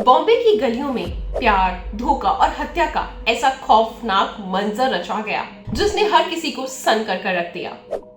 बॉम्बे की गलियों में प्यार, धोखा और हत्या का ऐसा खौफनाक मंजर रचा गया जिसने हर किसी को सन कर रख दिया।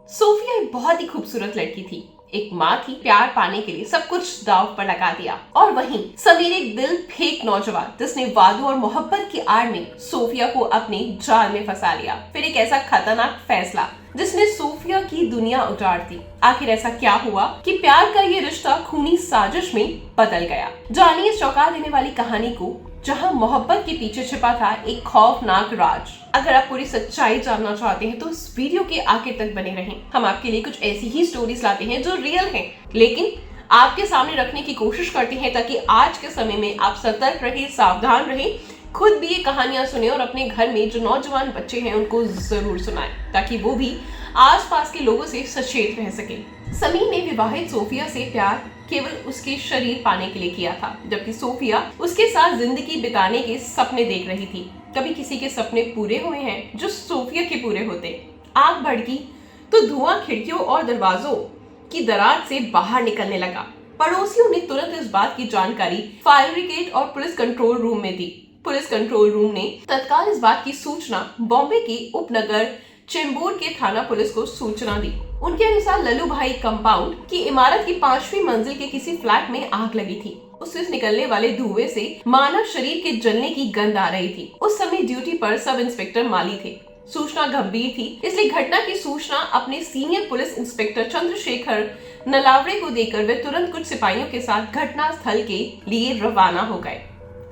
सोफिया एक बहुत ही खूबसूरत लड़की थी, एक माँ थी, प्यार पाने के लिए सब कुछ दांव पर लगा दिया। और वहीं समीर एक दिल फेंक नौजवान जिसने वादों और मोहब्बत की आड़ में सोफिया को अपने जाल में फंसा लिया। फिर एक ऐसा खतरनाक फैसला जिसने सोफिया की दुनिया उजाड़ दी। आखिर ऐसा क्या हुआ कि प्यार का ये रिश्ता खूनी साजिश में बदल गया। जानिए इस चौंका देने वाली कहानी को जहां मोहब्बत के पीछे छिपा था एक खौफनाक राज। अगर आप पूरी सच्चाई जानना चाहते हैं तो इस वीडियो के आखिर तक बने रहें। हम आपके लिए कुछ ऐसी ही स्टोरीज लाते हैं जो रियल हैं, लेकिन आपके सामने रखने की कोशिश करते हैं ताकि आज के समय में आप सतर्क रहे, सावधान रहे, खुद भी ये कहानियां सुने और अपने घर में जो नौजवान बच्चे हैं उनको जरूर सुनाएं ताकि वो भी आसपास के लोगों से सचेत रह सके। समीर ने विवाहित सोफिया से प्यार केवल उसके शरीर पाने के लिए किया था, जबकि सोफिया उसके साथ जिंदगी बिताने के सपने देख रही थी। कभी किसी के सपने पूरे हुए हैं जो सोफिया के पूरे होते। आग भड़की तो धुआं खिड़कियों और दरवाजों की दराज से बाहर निकलने लगा। पड़ोसियों ने तुरंत इस बात की जानकारी फायर ब्रिगेड और पुलिस कंट्रोल रूम में दी। पुलिस कंट्रोल रूम ने तत्काल इस बात की सूचना बॉम्बे के उपनगर चेंबूर के थाना पुलिस को सूचना दी। उनके अनुसार लल्लू भाई कंपाउंड की इमारत की 5वीं मंजिल के किसी फ्लैट में आग लगी थी। उससे निकलने वाले धुएं से मानव शरीर के जलने की गंध आ रही थी। उस समय ड्यूटी पर सब इंस्पेक्टर माली थे। सूचना गंभीर थी, इसलिए घटना की सूचना अपने senior police inspector Chandrashekhar Nalawade को देकर वे तुरंत कुछ सिपाहियों के साथ घटना स्थल के लिए रवाना हो गए।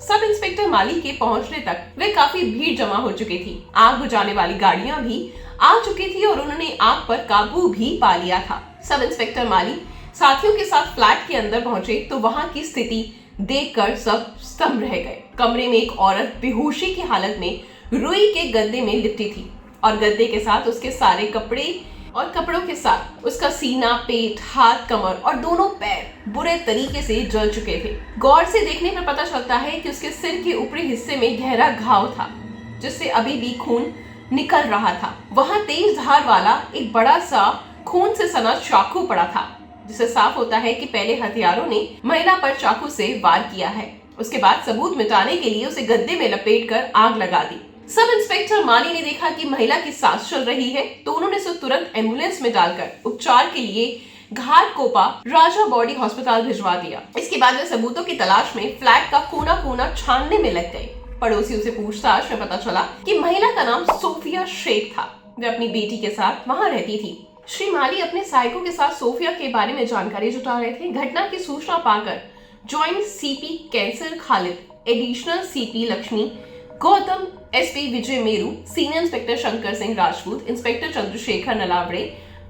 सब इंस्पेक्टर माली के पहुंचने तक वे काफी भीड़ जमा हो चुकी थी। आग बुझाने वाली गाड़ियां भी आ चुकी थी और उन्होंने आग पर काबू भी पा लिया था। सब इंस्पेक्टर माली साथियों के साथ फ्लैट के अंदर पहुंचे तो वहां की स्थिति देखकर सब स्तंभ रह गए। कमरे में एक औरत बेहोशी की हालत में रुई के गद्दे में लिपटी थी और गद्दे के साथ उसके सारे कपड़े और कपड़ों के साथ उसका सीना, पेट, हाथ, कमर और दोनों पैर बुरे तरीके से जल चुके थे। गौर से देखने पर पता चलता है कि उसके सिर के ऊपरी हिस्से में गहरा घाव था जिससे अभी भी खून निकल रहा था। वहां तेज धार वाला एक बड़ा सा खून से सना चाकू पड़ा था, जिससे साफ होता है कि पहले हथियारों ने महिला पर चाकू से वार किया है। उसके बाद सबूत मिटाने के लिए उसे गद्दे में लपेटकर आग लगा दी। सब इंस्पेक्टर माली ने देखा कि महिला की सांस चल रही है तो उन्होंने उसे तुरंत एम्बुलेंस में डालकर उपचार के लिए घाटकोपा राजा बॉडी हॉस्पिटल भिजवा दिया। इसके बाद वे सबूतों की तलाश में फ्लैट का कोना कोना छानने में लग गए। पड़ोसियों से पूछताछ में पता चला कि महिला का नाम सोफिया शेख था। वे अपनी बेटी के साथ वहां रहती थी। श्री माली अपने सहायकों के साथ सोफिया के बारे में जानकारी जुटा रहे थे। घटना की सूचना पाकर joint CP Qaiser Khalid, additional CP Lakshmi Gautam, SP Vijay Meru, senior inspector Shankar Singh Rajput, inspector Chandrashekhar Nalawade,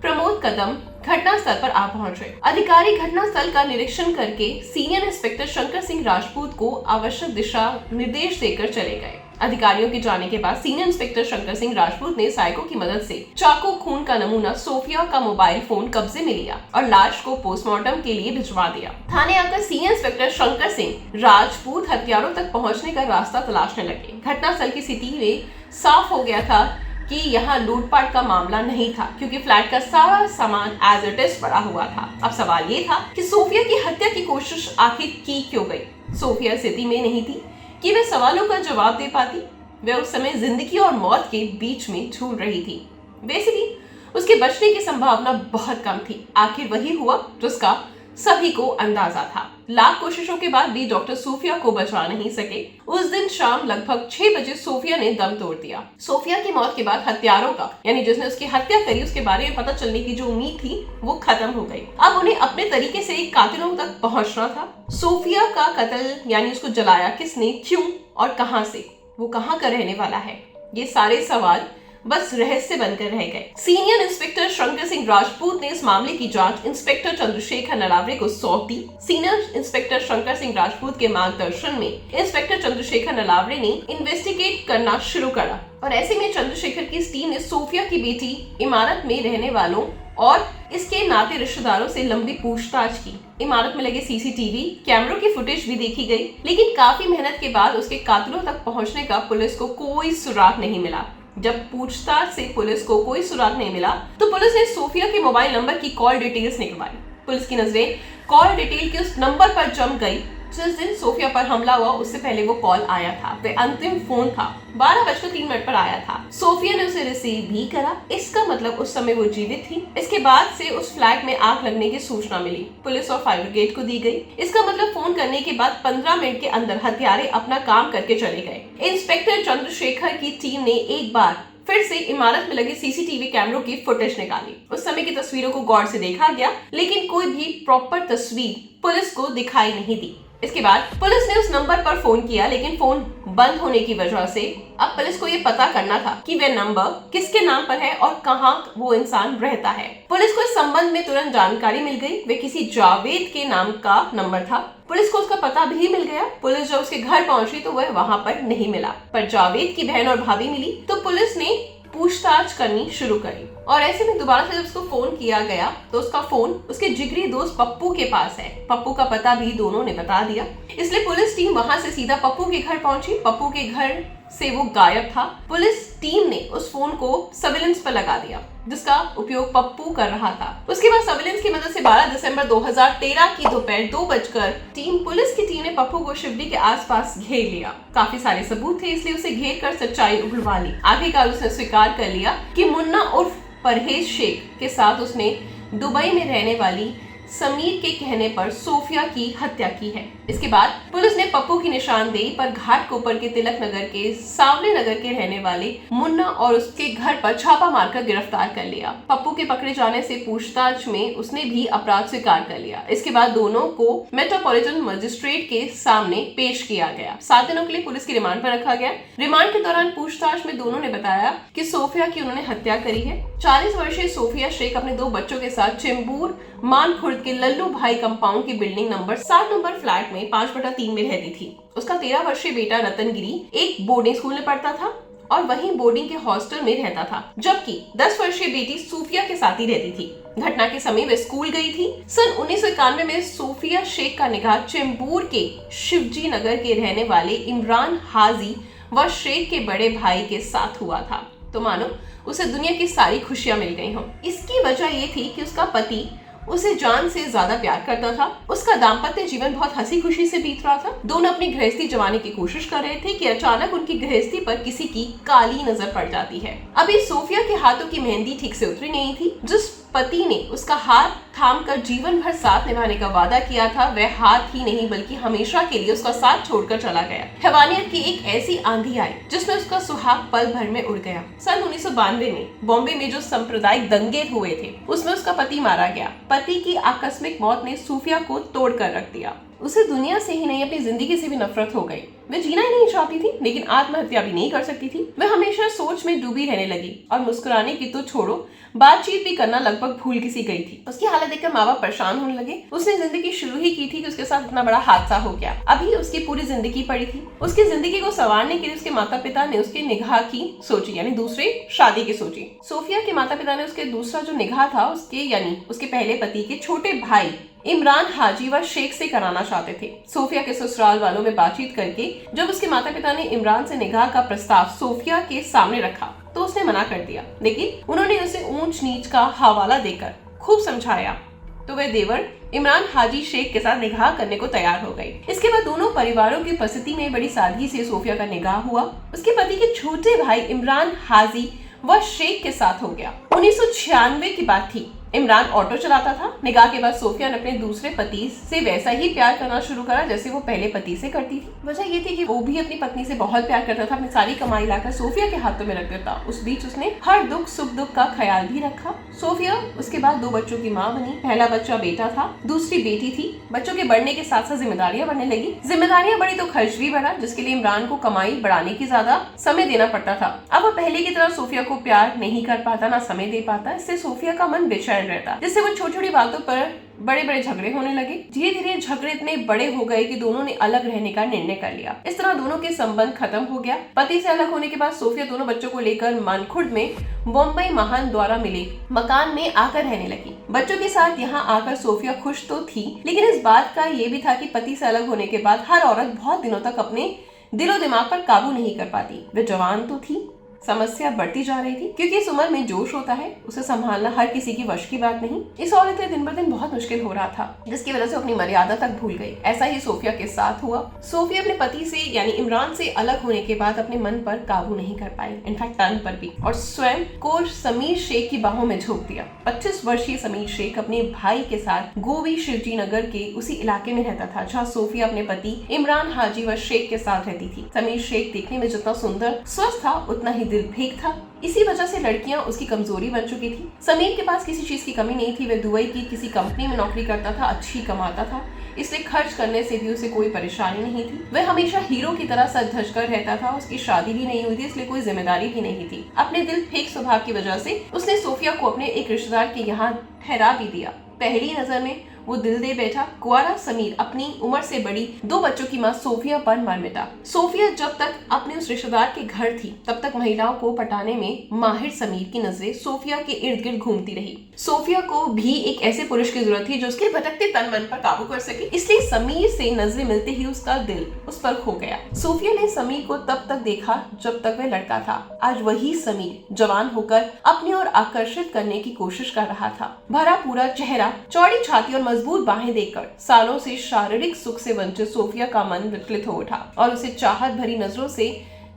Pramod Kadam घटनास्थल पर आ पहुंचे। अधिकारी घटनास्थल का निरीक्षण करके सीनियर इंस्पेक्टर शंकर सिंह राजपूत को आवश्यक दिशा निर्देश देकर चले गए। अधिकारियों के जाने के बाद सीनियर इंस्पेक्टर शंकर सिंह राजपूत ने सहायकों की मदद से चाकू, खून का नमूना, सोफिया का मोबाइल फोन कब्जे में लिया और लाश को पोस्टमार्टम के लिए भिजवा दिया। थाने आकर सीनियर इंस्पेक्टर शंकर सिंह राजपूत हथियारों तक पहुंचने का रास्ता तलाशने लगे। घटनास्थल की स्थिति में साफ हो गया था कि यहाँ लूटपाट का मामला नहीं था, क्योंकि फ्लैट का सारा सामान एज इट इज पड़ा हुआ था। अब सवाल ये था कि सोफिया की हत्या की कोशिश आखिर की क्यों गई। सोफिया स्थिति में नहीं थी कि वे सवालों का जवाब दे पाती। वे उस समय जिंदगी और मौत के बीच में झूल रही थी। वैसे भी उसके बचने की संभावना बहुत कम थी। आखिर वही हुआ जिसका सभी को अंदाजा था। लाख कोशिशों के बाद भी डॉक्टर सोफिया को बचा नहीं सके। उस दिन शाम लगभग 6 बजे सोफिया ने दम तोड़ दिया। सोफिया की मौत के बाद हत्यारों का, यानी जिसने उसकी हत्या करी, उसके बारे में पता चलने की जो उम्मीद थी वो खत्म हो गई। अब उन्हें अपने तरीके से कातिलों तक पहुंचना था। सोफिया का कत्ल यानी उसको जलाया किसने, क्यों और कहां से, वो कहां का रहने वाला है, ये सारे सवाल बस रहस्य बनकर रह गए। सीनियर इंस्पेक्टर शंकर सिंह राजपूत ने इस मामले की जांच इंस्पेक्टर चंद्रशेखर नलावड़े को सौंप दी। सीनियर इंस्पेक्टर शंकर सिंह राजपूत के मार्गदर्शन में इंस्पेक्टर चंद्रशेखर नलावड़े ने इन्वेस्टिगेट करना शुरू करा और ऐसे में चंद्रशेखर की इस टीम ने सोफिया की बेटी, इमारत में रहने वालों और इसके नाते रिश्तेदारों से लंबी पूछताछ की। इमारत में लगे सीसीटीवी कैमरों की फुटेज भी देखी गई, लेकिन काफी मेहनत के बाद उसके कातिलों तक पहुंचने का पुलिस को कोई सुराग नहीं मिला। जब पूछताछ से पुलिस को कोई सुराग नहीं मिला तो पुलिस ने सोफिया के मोबाइल नंबर की कॉल डिटेल्स निकलवाई। पुलिस की नजरें कॉल डिटेल के उस नंबर पर जम गई जिस दिन सोफिया पर हमला हुआ उससे पहले वो कॉल आया था, वह अंतिम फोन था, 12:03 पर आया था। सोफिया ने उसे रिसीव भी करा। इसका मतलब उस समय वो जीवित थी। इसके बाद से उस फ्लैट में आग लगने की सूचना मिली, पुलिस और फायर ब्रिगेड को दी गई। इसका मतलब फोन करने के बाद 15 मिनट के अंदर हत्यारे अपना काम करके चले गए। इंस्पेक्टर चंद्रशेखर की टीम ने एक बार फिर से इमारत में लगे सीसीटीवी कैमरों की फुटेज निकाली। उस समय की तस्वीरों को गौर से देखा गया, लेकिन कोई भी प्रॉपर तस्वीर पुलिस को दिखाई नहीं दी। इसके बाद पुलिस ने उस नंबर पर फोन किया, लेकिन फोन बंद होने की वजह से अब पुलिस को ये पता करना था कि वह नंबर किसके नाम पर है और कहां वो इंसान रहता है। पुलिस को इस संबंध में तुरंत जानकारी मिल गई। वे किसी जावेद के नाम का नंबर था। पुलिस को उसका पता भी मिल गया। पुलिस जब उसके घर पहुंची तो वह वहां पर नहीं मिला, पर जावेद की बहन और भाभी मिली। तो पुलिस ने पूछताछ करनी शुरू करी और ऐसे में दोबारा से जब उसको फोन किया गया तो उसका फोन उसके जिगरी दोस्त पप्पू के पास है। पप्पू का पता भी दोनों ने बता दिया, इसलिए पुलिस टीम वहां से सीधा पप्पू के घर पहुंची। पप्पू के घर से वो गायब था। पुलिस टीम ने उस फोन को सर्विलेंस पर लगा दिया, जिसका उपयोग पप्पू कर रहा था। उसके बाद सर्विलेंस की मदद से 12 दिसंबर 2013 की दोपहर 2 बजकर पुलिस की टीम ने पप्पू को शिवडी के आसपास घेर लिया। काफी सारे सबूत थे, इसलिए उसे घेर कर सच्चाई उगलवा ली। आखिरकार उसने स्वीकार कर लिया कि मुन्ना उर्फ परहेज शेख के साथ उसने दुबई में रहने वाली समीर के कहने पर सोफिया की हत्या की है। इसके बाद पुलिस ने पप्पू की निशानदेही पर घाटकोपर के तिलक नगर के सावले नगर के रहने वाले मुन्ना और उसके घर पर छापा मारकर गिरफ्तार कर लिया। पप्पू के पकड़े जाने से पूछताछ में उसने भी अपराध स्वीकार कर लिया। इसके बाद दोनों को मेट्रोपॉलिटन मजिस्ट्रेट के सामने पेश किया गया। 7 दिनों के लिए पुलिस की रिमांड पर रखा गया। रिमांड के दौरान पूछताछ में दोनों ने बताया कि सोफिया की उन्होंने हत्या करी है। 40 वर्षीय सोफिया शेख अपने 2 बच्चों के साथ चेंबूर मानखुर्द के लल्लू भाई कंपाउंड की बिल्डिंग नंबर 7 नंबर फ्लैट में 5/3 में रहती थी। उसका 13 वर्षीय बेटा रतनगिरी एक बोर्डिंग स्कूल में पढ़ता था और वहीं बोर्डिंग के हॉस्टल में रहता था, जबकि 10 वर्षीय बेटी सोफिया के साथ ही रहती थी। घटना के समय वे स्कूल गई थी। सन 1991 में सोफिया शेख का निकाह चेंबूर के शिवजी नगर के रहने वाले इमरान हाजी व शेख के बड़े भाई के साथ हुआ था। तो मानो उसे दुनिया की सारी खुशियां मिल गई हों। इसकी वजह ये थी कि उसका पति उसे जान से ज्यादा प्यार करता था। उसका दाम्पत्य जीवन बहुत हंसी खुशी से बीत रहा था। दोनों अपनी गृहस्थी जमाने की कोशिश कर रहे थे कि अचानक उनकी गृहस्थी पर किसी की काली नजर पड़ जाती है। अभी सोफिया के हाथों की मेहंदी ठीक से उतरी नहीं थी। जिस पति ने उसका हाथ थामकर जीवन भर साथ निभाने का वादा किया था, वह हाथ ही नहीं बल्कि हमेशा के लिए उसका साथ छोड़कर चला गया। हैवानियत की एक ऐसी आंधी आई जिसमें उसका सुहाग पल भर में उड़ गया। सन 1992 में बॉम्बे में जो सांप्रदायिक दंगे हुए थे, उसमें उसका पति मारा गया। पति की आकस्मिक मौत ने सोफिया को तोड़ कर रख दिया। उसे दुनिया से ही नहीं अपनी जिंदगी से भी नफरत हो गई। वह जीना ही नहीं चाहती थी, लेकिन आत्महत्या भी नहीं कर सकती थी। वह हमेशा सोच में डूबी रहने लगी और मुस्कुराने की तो छोड़ो, बातचीत भी करना लगभग भूल सी गई थी। उसकी हालत देखकर माँ बाप परेशान होने लगे। उसने जिंदगी शुरू ही की थी कि उसके साथ इतना बड़ा हादसा हो गया। अभी उसकी पूरी जिंदगी पड़ी थी। उसकी जिंदगी को संवारने के लिए उसके माता पिता ने उसके निगाह की सोची, यानी दूसरे शादी की सोची। सोफिया के माता पिता ने उसके दूसरा जो निगाह था उसके पहले पति के छोटे भाई इमरान हाजी व शेख से कराना चाहते थे। सोफिया के ससुराल वालों में बातचीत करके जब उसके माता पिता ने इमरान से निकाह का प्रस्ताव सोफिया के सामने रखा तो उसने मना कर दिया, लेकिन उन्होंने उसे ऊंच नीच का हवाला देकर खूब समझाया तो वह देवर इमरान हाजी शेख के साथ निकाह करने को तैयार हो गई। इसके बाद दोनों परिवारों की उपस्थिति में बड़ी सादगी से सोफिया का निकाह हुआ। उसके पति के छोटे भाई इमरान हाजी व शेख के साथ हो गया। 1996 की बात थी। इमरान ऑटो चलाता था। निकाह के बाद सोफिया ने अपने दूसरे पति से वैसा ही प्यार करना शुरू करा जैसे वो पहले पति से करती थी। वजह ये थी कि वो भी अपनी पत्नी से बहुत प्यार करता था। अपनी सारी कमाई लाकर सोफिया के हाथों में रख देता। उस बीच उसने हर दुख सुख दुख का ख्याल भी रखा। सोफिया उसके बाद 2 बच्चों की माँ बनी। पहला बच्चा बेटा था, दूसरी बेटी थी। बच्चों के बढ़ने के साथ साथ जिम्मेदारियां बढ़ने लगी। जिम्मेदारियां बढ़ी तो खर्च भी बढ़ा, जिसके लिए इमरान को कमाई बढ़ाने की ज्यादा समय देना पड़ता था। अब वो पहले की तरह सोफिया को प्यार नहीं कर पाता, ना समय दे पाता। इससे सोफिया का मन बेचैन रहता, जिससे वो छोटी छोटी बातों पर बड़े बड़े झगड़े होने लगे। धीरे धीरे झगड़े इतने बड़े हो गए कि दोनों ने अलग रहने का निर्णय कर लिया। इस तरह दोनों के संबंध खत्म हो गया। पति से अलग होने के बाद सोफिया दोनों बच्चों को लेकर मानखुर्द में बॉम्बे महान द्वारा मिले मकान में आकर रहने लगी। बच्चों के साथ यहाँ आकर सोफिया खुश तो थी, लेकिन इस बात का ये भी था कि पति से अलग होने के बाद हर औरत बहुत दिनों तक अपने दिलो दिमाग पर काबू नहीं कर पाती। वह जवान तो थी, समस्या बढ़ती जा रही थी, क्योंकि इस उम्र में जोश होता है, उसे संभालना हर किसी की वश की बात नहीं। इस औरत के दिन ब दिन बहुत मुश्किल हो रहा था, जिसकी वजह से अपनी मर्यादा तक भूल गई। ऐसा ही सोफिया के साथ हुआ। सोफिया अपने पति से यानी इमरान से अलग होने के बाद अपने मन पर काबू नहीं कर पाई, इनफैक्ट तन पर भी, और स्वयं को समीर शेख की बाहों में झोंक दिया। 25 वर्षीय समीर शेख अपने भाई के साथ गोवी शिवजी नगर के उसी इलाके में रहता था जहाँ सोफिया अपने पति इमरान हाजी व शेख के साथ रहती थी। समीर शेख देखने में जितना सुंदर स्वस्थ था, उतना ही दिलफेक था। इसी वजह से लड़कियां उसकी कमजोरी बन चुकी थी। समीर के पास किसी चीज की कमी नहीं थी। वह दुबई की किसी कंपनी में नौकरी करता था, अच्छी कमाता था, इसलिए खर्च करने से भी उसे कोई परेशानी नहीं थी। वह हमेशा हीरो की तरह सज धज कर रहता था। उसकी शादी भी नहीं हुई थी, इसलिए कोई जिम्मेदारी भी नहीं थी। अपने दिल फेंक स्वभाव की वजह से उसने सोफिया को अपने एक रिश्तेदार के यहाँ ठहरा भी दिया। पहली नजर में वो दिल दे बैठा कुंवारा समीर अपनी उम्र से बड़ी 2 बच्चों की मां सोफिया पर मर मिटा। सोफिया जब तक अपने उस रिश्तेदार के घर थी, तब तक महिलाओं को पटाने में माहिर समीर की नजरें सोफिया के इर्द गिर्द घूमती रही। सोफिया को भी एक ऐसे पुरुष की जरूरत थी जो उसके भटकते तन मन पर काबू कर सके, इसलिए समीर से नजरें मिलते ही उसका दिल उस पर खो गया। सोफिया ने समीर को तब तक देखा जब तक वह लड़का था। आज वही समीर जवान होकर अपने और आकर्षित करने की कोशिश कर रहा था। भरा पूरा चेहरा, चौड़ी छाती और मजबूत बाहें देखकर सालों से शारीरिक सुख से वंचित सोफिया का मन विचलित हो उठा और उसे चाहत भरी नजरों से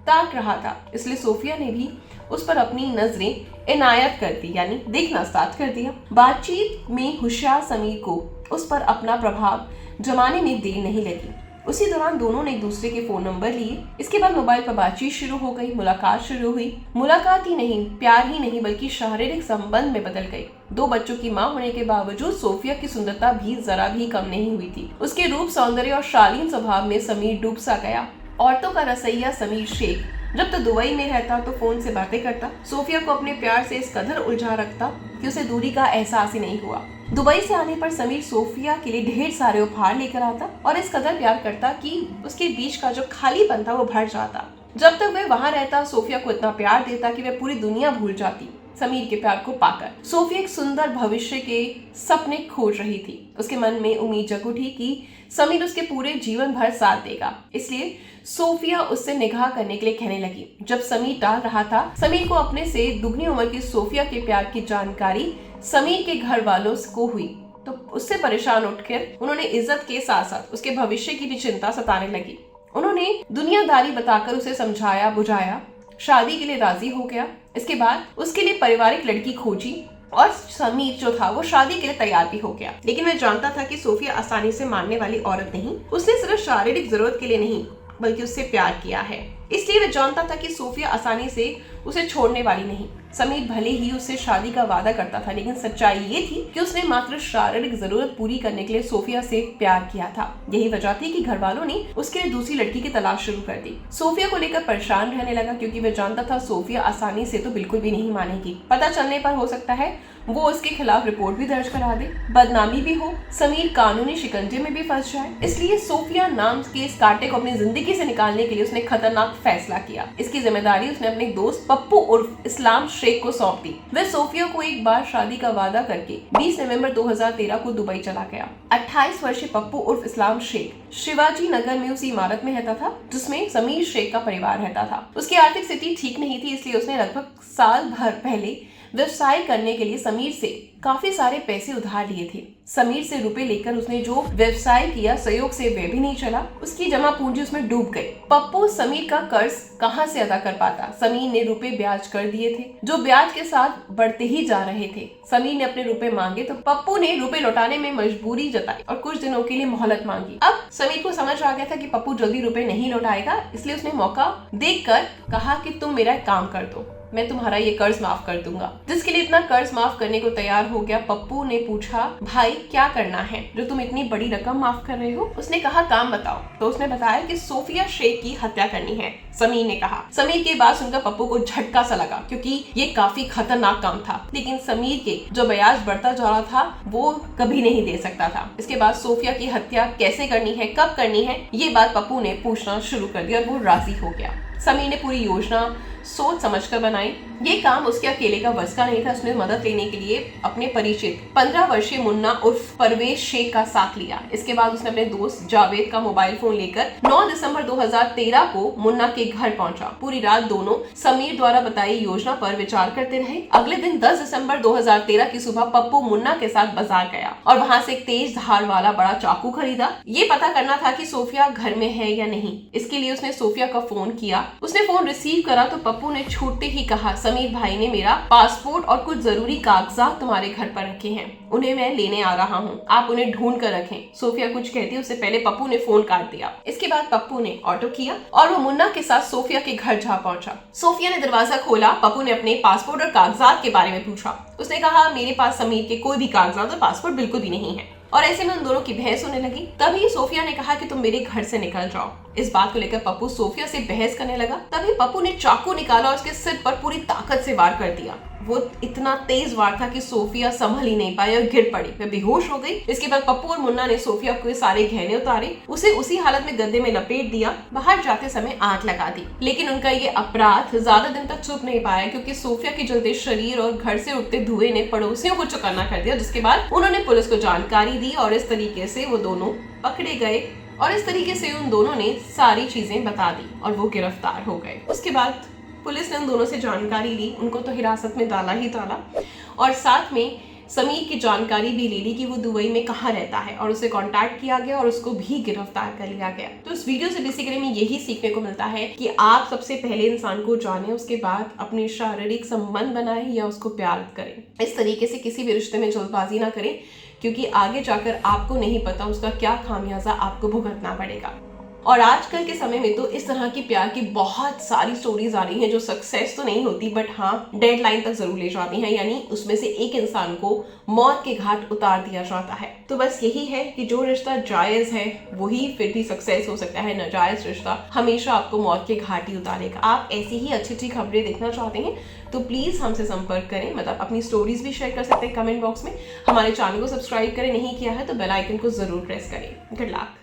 ताक रहा था। इसलिए सोफिया ने भी उस पर अपनी नजरें इनायत कर दी, यानी देखना स्टार्ट कर दिया। बातचीत में होशियार समीर को उस पर अपना प्रभाव जमाने में देर नहीं लगी। उसी दौरान दोनों ने एक दूसरे के फोन नंबर लिए। इसके बाद मोबाइल पर बातचीत शुरू हो गई, मुलाकात शुरू हुई। मुलाकात ही नहीं, प्यार ही नहीं, बल्कि शारीरिक संबंध में बदल गई। 2 बच्चों की मां होने के बावजूद सोफिया की सुंदरता भी जरा भी कम नहीं हुई थी। उसके रूप, सौंदर्य और शालीन स्वभाव में समीर डूब सा गया। औरतों का रसैया समीर शेख जब तो दुबई में रहता तो फोन से बातें करता, सोफिया को अपने प्यार से इस कदर उलझा रखता कि उसे दूरी का एहसास ही नहीं हुआ। दुबई से आने पर समीर सोफिया के लिए ढेर सारे उपहार लेकर आता और इस कदर प्यार करता कि उसके बीच का जो खालीपन था वो भर जाता। जब तक वह वहाँ रहता, सोफिया को इतना प्यार देता कि वह पूरी दुनिया भूल जाती। समीर के प्यार को पाकर सोफिया एक सुंदर भविष्य के सपने खोज रही थी। उसके मन में उम्मीद जग उठी कि समीर उसके पूरे जीवन भर साथ देगा। इसलिए सोफिया उससे निगाह करने के लिए कहने लगी। जब समीर टाल रहा था, समीर को अपने से दुगनी उम्र की सोफिया के प्यार की जानकारी समीर के घर वालों को हुई तो उससे परेशान उठकर उन्होंने इज्जत के साथ साथ उसके भविष्य की भी चिंता सताने लगी। उन्होंने दुनियादारी बताकर उसे समझाया बुझाया, शादी के लिए राजी हो गया। इसके बाद उसके लिए पारिवारिक लड़की खोजी और समीर जो था वो शादी के लिए तैयार भी हो गया। लेकिन वह जानता था कि सोफिया आसानी से मानने वाली औरत नहीं। उसने सिर्फ शारीरिक जरूरत के लिए नहीं बल्कि उससे प्यार किया है, इसलिए वह जानता था कि सोफिया आसानी से उसे छोड़ने वाली नहीं। समीर भले ही उससे शादी का वादा करता था, लेकिन सच्चाई ये थी कि उसने मात्र शारीरिक जरूरत पूरी करने के लिए सोफिया से प्यार किया था। यही वजह थी कि घर वालों ने उसके लिए दूसरी लड़की की तलाश शुरू कर दी। सोफिया को लेकर परेशान रहने लगा, क्योंकि वह जानता था सोफिया आसानी से तो बिल्कुल भी नहीं मानेगी। पता चलने पर हो सकता है वो उसके खिलाफ रिपोर्ट भी दर्ज करा दे, बदनामी भी हो, समीर कानूनी शिकंजे में भी फंस जाए। इसलिए सोफिया नाम के इस कांटे को अपनी जिंदगी से निकालने के लिए उसने खतरनाक फैसला किया। इसकी जिम्मेदारी उसने अपने दोस्त पप्पू उर्फ इस्लाम शेख को सौंप दी। वह सोफिया को एक बार शादी का वादा करके 20 नवंबर 2013 को दुबई चला गया। 28 वर्षीय पप्पू उर्फ इस्लाम शेख शिवाजी नगर में उसी इमारत में रहता था जिसमें समीर शेख का परिवार रहता था। उसकी आर्थिक स्थिति ठीक नहीं थी, इसलिए उसने लगभग साल भर पहले व्यवसाय करने के लिए समीर से काफी सारे पैसे उधार लिए थे। समीर से रुपए लेकर उसने जो व्यवसाय किया, सहयोग से वह भी नहीं चला। उसकी जमा पूंजी उसमें डूब गई। पप्पू समीर का कर्ज कहां से अदा कर पाता। समीर ने रुपए ब्याज कर दिए थे, जो ब्याज के साथ बढ़ते ही जा रहे थे। समीर ने अपने रुपए मांगे तो पप्पू ने रुपए लौटाने में मजबूरी जताई और कुछ दिनों के लिए मोहलत मांगी। अब समीर को समझ आ गया था कि पप्पू जल्दी रुपए नहीं लौटाएगा, इसलिए उसने मौका देखकर कहा कि तुम मेरा एक काम कर दो, मैं तुम्हारा ये कर्ज माफ कर दूंगा। जिसके लिए इतना कर्ज माफ करने को तैयार हो गया। पप्पू ने पूछा, भाई क्या करना है जो तुम इतनी बड़ी रकम माफ कर रहे हो। उसने कहा, काम बताओ। तो उसने बताया कि सोफिया शेख की हत्या करनी है। समीर ने कहा। समीर के बात सुनकर पप्पू को झटका सा लगा, क्योंकि ये काफी खतरनाक काम था। लेकिन समीर के जो ब्याज बढ़ता जा रहा था वो कभी नहीं दे सकता था। इसके बाद सोफिया की हत्या कैसे करनी है, कब करनी है, ये बात पप्पू ने पूछना शुरू कर दिया और वो राजी हो गया। समीर ने पूरी योजना सोच समझकर बनाई। ये काम उसके अकेले का बस का नहीं था। उसने मदद लेने के लिए अपने परिचित 15 वर्षीय मुन्ना उर्फ परवेश शेख का साथ लिया। इसके बाद उसने अपने दोस्त जावेद का मोबाइल फोन लेकर 9 दिसंबर 2013 को मुन्ना के घर पहुंचा। पूरी रात दोनों समीर द्वारा बताई योजना पर विचार करते रहे। अगले दिन 10 दिसंबर 2013 की सुबह पप्पू मुन्ना के साथ बाजार गया और वहां से एक तेज धार वाला बड़ा चाकू खरीदा। ये पता करना था कि सोफिया घर में है या नहीं। इसके लिए उसने सोफिया का फोन किया। उसने फोन रिसीव करा तो पप्पू ने छूटते ही कहा, समीर भाई ने मेरा पासपोर्ट और कुछ जरूरी कागजात तुम्हारे घर पर रखे हैं, उन्हें मैं लेने आ रहा हूँ, आप उन्हें ढूंढ कर रखें। सोफिया कुछ कहती उससे पहले पप्पू ने फोन काट दिया। इसके बाद पप्पू ने ऑटो किया और वो मुन्ना के साथ सोफिया के घर जा पहुंचा। सोफिया ने दरवाजा खोला। पप्पू ने अपने पासपोर्ट और कागजात के बारे में पूछा। उसने कहा, मेरे पास समीर के कोई भी कागजात और पासपोर्ट बिल्कुल भी नहीं है। और ऐसे में उन दोनों की बहस होने लगी। तभी सोफिया ने कहा कि तुम मेरे घर से निकल जाओ। इस बात को लेकर पप्पू सोफिया से बहस करने लगा। तभी पप्पू ने चाकू निकाला और उसके सिर पर पूरी ताकत से वार कर दिया। वो इतना तेज वार था कि सोफिया संभल ही नहीं पाई और गिर पड़ी, वह बेहोश हो गई। इसके बाद पप्पू और मुन्ना ने सोफिया को सारे गहने उतारे, उसे उसी हालत में गद्दे में लपेट दिया, बाहर जाते समय आग लगा दी। लेकिन उनका ये अपराध ज्यादा दिन तक छुप नहीं पाया, क्योंकि सोफिया के जलते शरीर और घर से उठते धुएं ने पड़ोसियों को चौकन्ना कर दिया। जिसके बाद उन्होंने पुलिस को जानकारी दी और इस तरीके से वो दोनों पकड़े गए और इस तरीके से उन दोनों ने सारी चीजें बता दी और वो गिरफ्तार हो गए। उसके बाद पुलिस ने उन दोनों से जानकारी ली, उनको तो हिरासत में डाला ही डाला और साथ में समीर की जानकारी भी ले ली कि वो दुबई में कहाँ रहता है और उसे कांटेक्ट किया गया और उसको भी गिरफ्तार कर लिया गया। तो इस वीडियो से बेसिकली में यही सीखने को मिलता है कि आप सबसे पहले इंसान को जानें, उसके बाद अपने शारीरिक संबंध बनाएं या उसको प्यार करें। इस तरीके से किसी भी रिश्ते में जल्दबाजी ना करें, क्योंकि आगे जाकर आपको नहीं पता उसका क्या खामियाजा आपको भुगतना पड़ेगा। और आजकल के समय में तो इस तरह की प्यार की बहुत सारी स्टोरीज आ रही हैं जो सक्सेस तो नहीं होती, बट हाँ डेडलाइन तक जरूर ले जाती हैं, यानी उसमें से एक इंसान को मौत के घाट उतार दिया जाता है। तो बस यही है कि जो रिश्ता जायज है वही फिर भी सक्सेस हो सकता है, नाजायज रिश्ता हमेशा आपको मौत के घाट ही उतारेगा। आप ऐसी ही अच्छी अच्छी खबरें देखना चाहते हैं तो प्लीज हमसे संपर्क करें, मतलब अपनी स्टोरीज भी शेयर कर सकते हैं कमेंट बॉक्स में। हमारे चैनल को सब्सक्राइब करें, नहीं किया है तो बेल आइकन को जरूर प्रेस करें। Good luck.